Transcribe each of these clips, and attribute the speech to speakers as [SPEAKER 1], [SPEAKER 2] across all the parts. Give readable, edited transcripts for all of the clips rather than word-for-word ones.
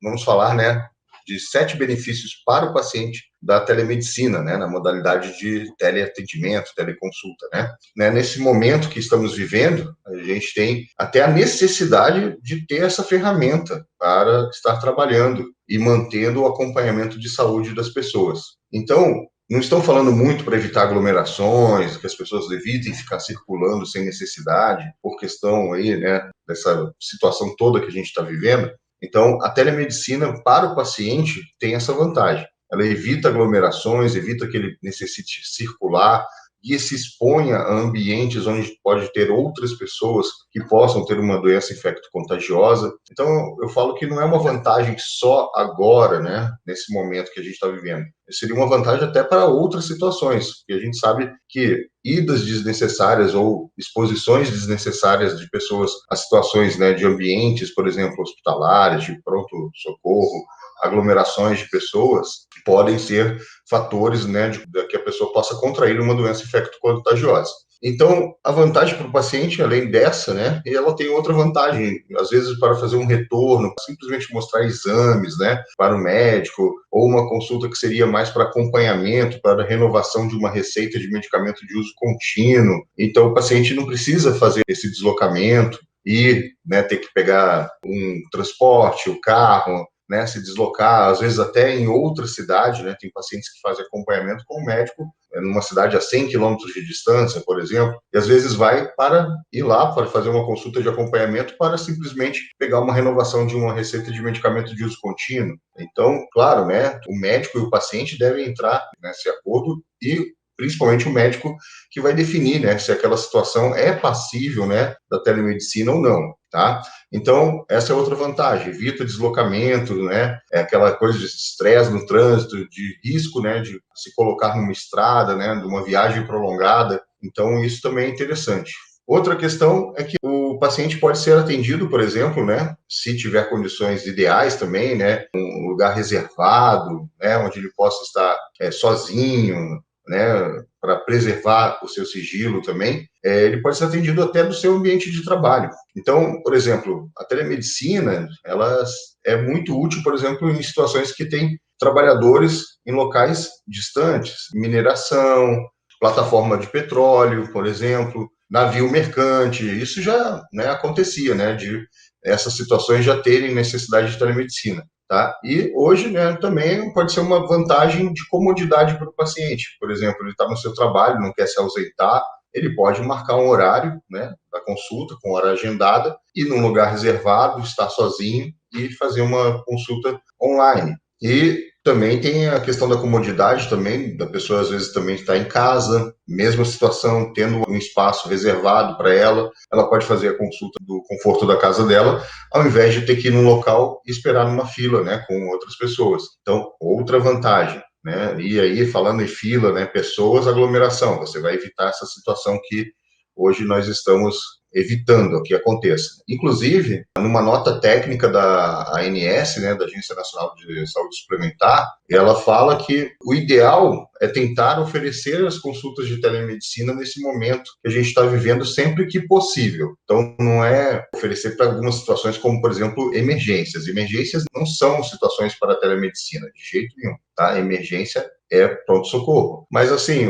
[SPEAKER 1] vamos falar, né, de 7 benefícios para o paciente da telemedicina, né, na modalidade de teleatendimento, teleconsulta, né. Nesse momento que estamos vivendo, a gente tem até a necessidade de ter essa ferramenta para estar trabalhando e mantendo o acompanhamento de saúde das pessoas. Então, não estão falando muito para evitar aglomerações, que as pessoas evitem ficar circulando sem necessidade, por questão aí, né, dessa situação toda que a gente está vivendo. Então, a telemedicina para o paciente tem essa vantagem. Ela evita aglomerações, evita que ele necessite circular e se exponha a ambientes onde pode ter outras pessoas que possam ter uma doença infecto-contagiosa. Então, eu falo que não é uma vantagem só agora, né, nesse momento que a gente está vivendo. Seria uma vantagem até para outras situações, porque a gente sabe que idas desnecessárias ou exposições desnecessárias de pessoas a situações, né, de ambientes, por exemplo, hospitalares, de pronto-socorro, aglomerações de pessoas, podem ser fatores, né, de que a pessoa possa contrair uma doença infecto-contagiosa. Então, a vantagem para o paciente, além dessa, né, ela tem outra vantagem, às vezes para fazer um retorno, simplesmente mostrar exames, né, para o médico, ou uma consulta que seria mais para acompanhamento, para renovação de uma receita de medicamento de uso contínuo. Então, o paciente não precisa fazer esse deslocamento e, né, ter que pegar um transporte, o carro, né, se deslocar, às vezes até em outra cidade, né, tem pacientes que fazem acompanhamento com o médico numa cidade a 100 quilômetros de distância, por exemplo, e às vezes vai para ir lá para fazer uma consulta de acompanhamento para simplesmente pegar uma renovação de uma receita de medicamento de uso contínuo. Então, claro, né, o médico e o paciente devem entrar nesse acordo e principalmente o médico que vai definir, né, se aquela situação é passível, né, da telemedicina ou não, tá? Então, essa é outra vantagem, evita deslocamento, né, aquela coisa de estresse no trânsito, de risco, né, de se colocar numa estrada, né, de uma viagem prolongada. Então, isso também é interessante. Outra questão é que o paciente pode ser atendido, por exemplo, né, se tiver condições ideais também, né, um lugar reservado, né, onde ele possa estar sozinho, né, para preservar o seu sigilo também, ele pode ser atendido até do seu ambiente de trabalho. Então, por exemplo, a telemedicina, ela é muito útil, por exemplo, em situações que tem trabalhadores em locais distantes, mineração, plataforma de petróleo, por exemplo, navio mercante, isso já, né, acontecia, né, de essas situações já terem necessidade de telemedicina. Tá? E hoje, né, também pode ser uma vantagem de comodidade para o paciente. Por exemplo, ele está no seu trabalho, não quer se ausentar, ele pode marcar um horário, né, da consulta, com hora agendada, ir num lugar reservado, estar sozinho e fazer uma consulta online. E também tem a questão da comodidade também, da pessoa às vezes também estar em casa, mesma situação, tendo um espaço reservado para ela, ela pode fazer a consulta do conforto da casa dela, ao invés de ter que ir num local e esperar numa fila, né, com outras pessoas. Então, outra vantagem, né? E aí, falando em fila, né, pessoas, aglomeração, você vai evitar essa situação que hoje nós estamos evitando que aconteça. Inclusive, numa nota técnica da ANS, né, da Agência Nacional de Saúde Suplementar, ela fala que o ideal é tentar oferecer as consultas de telemedicina nesse momento que a gente está vivendo sempre que possível. Então, não é oferecer para algumas situações como, por exemplo, emergências. Emergências não são situações para telemedicina, de jeito nenhum, tá? Emergência é pronto-socorro. Mas, assim,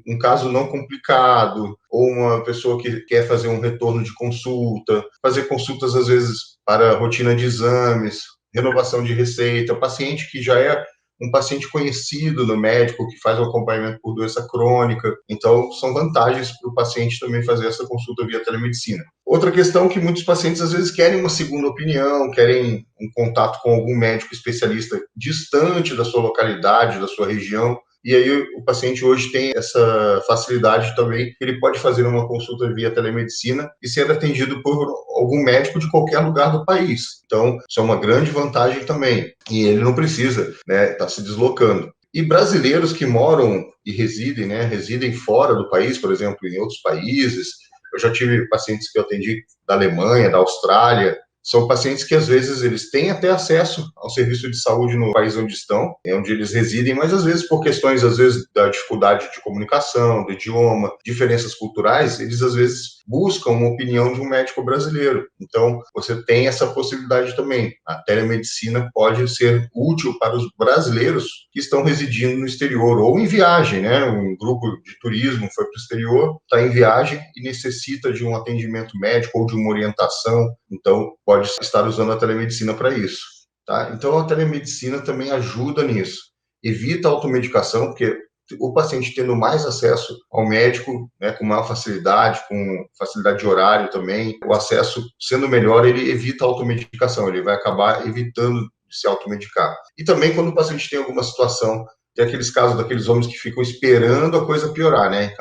[SPEAKER 1] um caso não complicado, ou uma pessoa que quer fazer um retorno de consulta, fazer consultas, às vezes, para rotina de exames, renovação de receita, paciente que já é um paciente conhecido no médico, que faz o acompanhamento por doença crônica. Então, são vantagens para o paciente também fazer essa consulta via telemedicina. Outra questão que muitos pacientes, às vezes, querem uma segunda opinião, querem um contato com algum médico especialista distante da sua localidade, da sua região. E aí o paciente hoje tem essa facilidade também, ele pode fazer uma consulta via telemedicina e ser atendido por algum médico de qualquer lugar do país. Então, isso é uma grande vantagem também. E ele não precisa, né, estar se deslocando. E brasileiros que moram e residem, né, residem fora do país, por exemplo, em outros países. Eu já tive pacientes que eu atendi da Alemanha, da Austrália. São pacientes que, às vezes, eles têm até acesso ao serviço de saúde no país onde estão, onde eles residem, mas, às vezes, por questões, às vezes, da dificuldade de comunicação, do idioma, diferenças culturais, eles, às vezes, buscam uma opinião de um médico brasileiro. Então, você tem essa possibilidade também. A telemedicina pode ser útil para os brasileiros que estão residindo no exterior ou em viagem, né? Um grupo de turismo foi para o exterior, está em viagem e necessita de um atendimento médico ou de uma orientação, então pode estar usando a telemedicina para isso, tá? Então, a telemedicina também ajuda nisso. Evita a automedicação, porque o paciente tendo mais acesso ao médico, né, com maior facilidade, com facilidade de horário também, o acesso sendo melhor, ele evita a automedicação, ele vai acabar evitando de se automedicar. E também quando o paciente tem alguma situação, tem aqueles casos daqueles homens que ficam esperando a coisa piorar, né?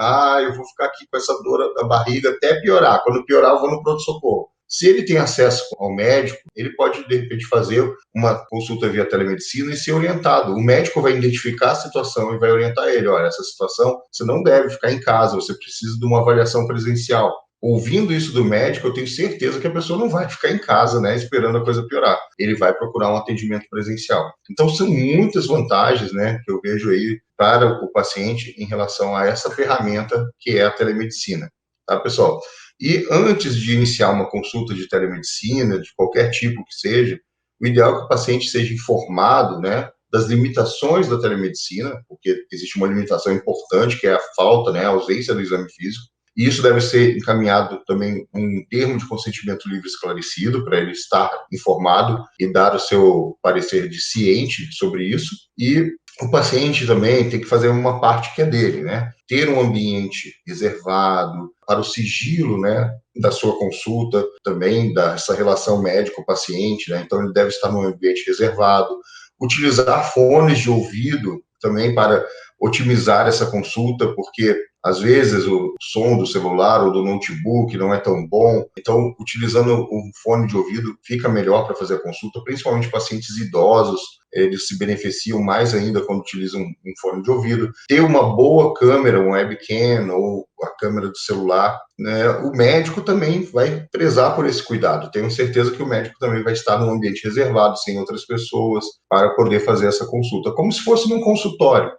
[SPEAKER 1] Eu vou ficar aqui com essa dor da barriga até piorar. Quando piorar, eu vou no pronto-socorro. Se ele tem acesso ao médico, ele pode, de repente, fazer uma consulta via telemedicina e ser orientado. O médico vai identificar a situação e vai orientar ele. Olha, essa situação, você não deve ficar em casa, você precisa de uma avaliação presencial. Ouvindo isso do médico, eu tenho certeza que a pessoa não vai ficar em casa, né, esperando a coisa piorar. Ele vai procurar um atendimento presencial. Então, são muitas vantagens, né, que eu vejo aí para o paciente em relação a essa ferramenta que é a telemedicina. Tá, pessoal? E antes de iniciar uma consulta de telemedicina, de qualquer tipo que seja, o ideal é que o paciente seja informado, né, das limitações da telemedicina, porque existe uma limitação importante, que é a falta, né, a ausência do exame físico. E isso deve ser encaminhado também um termo de consentimento livre esclarecido, para ele estar informado e dar o seu parecer de ciente sobre isso. E o paciente também tem que fazer uma parte que é dele, né? Ter um ambiente reservado para o sigilo, né, da sua consulta, também dessa relação médico-paciente, né? Então, ele deve estar num ambiente reservado. Utilizar fones de ouvido também para otimizar essa consulta, porque às vezes o som do celular ou do notebook não é tão bom, então utilizando um fone de ouvido fica melhor para fazer a consulta, principalmente pacientes idosos, eles se beneficiam mais ainda quando utilizam um fone de ouvido. Ter uma boa câmera, um webcam ou a câmera do celular, né? O médico também vai prezar por esse cuidado. Tenho certeza que o médico também vai estar num ambiente reservado, sem outras pessoas, para poder fazer essa consulta, como se fosse num consultório,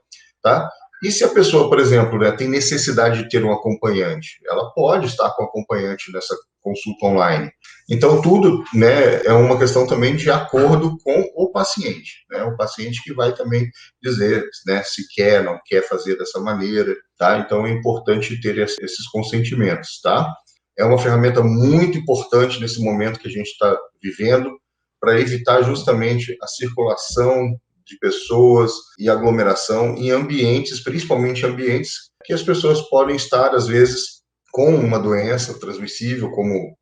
[SPEAKER 1] tá? E se a pessoa, por exemplo, né, tem necessidade de ter um acompanhante, ela pode estar com acompanhante nessa consulta online. Então, tudo, né, é uma questão também de acordo com o paciente, né? O paciente que vai também dizer, né, se quer, não quer fazer dessa maneira, tá? Então, é importante ter esses consentimentos, tá? É uma ferramenta muito importante nesse momento que a gente está vivendo, para evitar justamente a circulação de pessoas e aglomeração em ambientes, principalmente ambientes que as pessoas podem estar, às vezes, com uma doença transmissível, como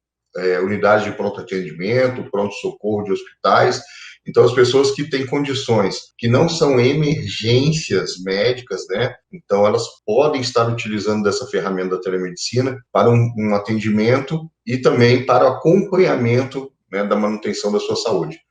[SPEAKER 1] unidade de pronto atendimento, pronto-socorro de hospitais. Então, as pessoas que têm condições que não são emergências médicas, né? Então, elas podem estar utilizando dessa ferramenta da telemedicina para um atendimento e também para o acompanhamento, né, da manutenção da sua saúde.